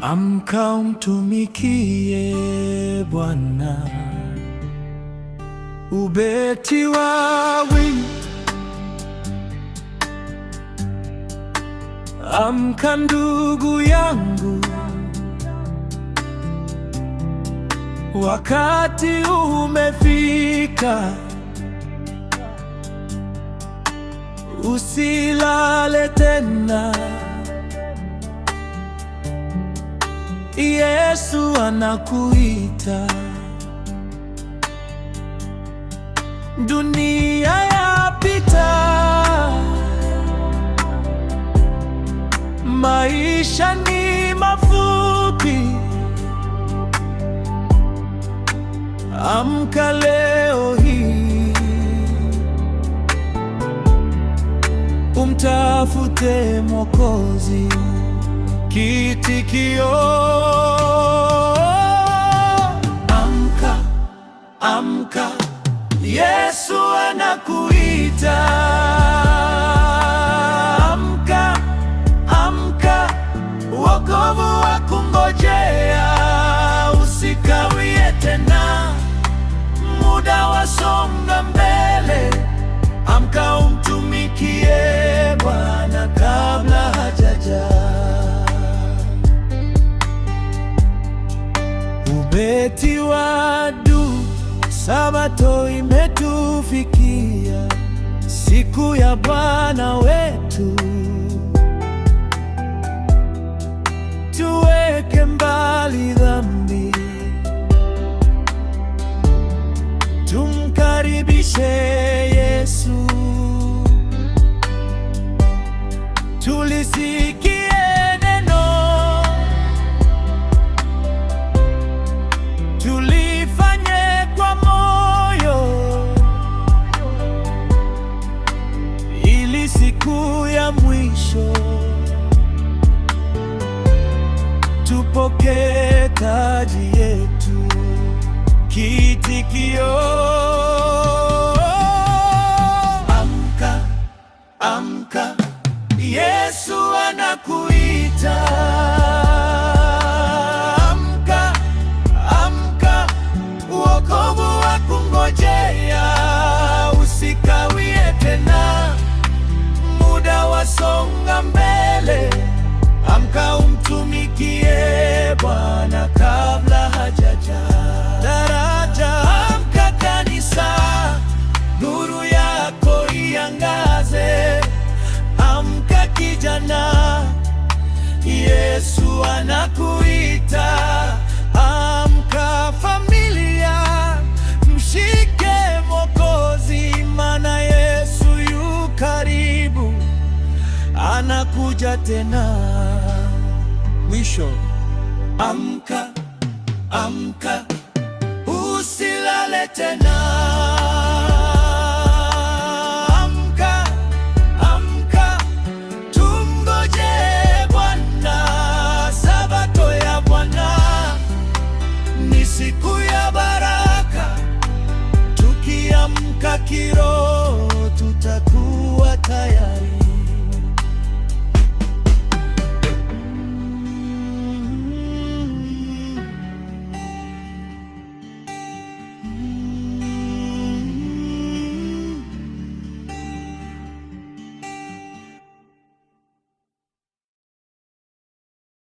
Amka umtumikie Bwana, ubeti wa wimbo. Amka ndugu yangu, wakati umefika, usilale tena. Yesu anakuita. Dunia yapita, maisha ni mafupi. Amka leo hii, umtafute Mwokozi. Kitikio: amka, amka, Yesu anakuita. Amka, amka, wokovu wakungojea. Usikawie tena, muda wasonga mbele. Amka umtumikie Bwana kabla hajaja. Ubeti wa du, Sabato imetufikia, siku ya Bwana wetu. Tuweke mbali dhambi, tumkaribishe Yesu. Tulisikie neno, tulifanye kwa moyo, ili siku ya mwisho tupokee taji yetu. Kitikio: amka, amka, Yesu anakuita. Amka, amka, wokovu wakungojea. Usikawie tena, muda wasonga mbele. Amka umtumikie Bwana kabla hajaja. Daraja, amka kanisa, nuru yako iangaze. Amka kijana, Yesu anakuita. Amka familia, mshike Mwokozi, maana Yesu yu karibu, anakuja tena. Mwisho: amka, amka,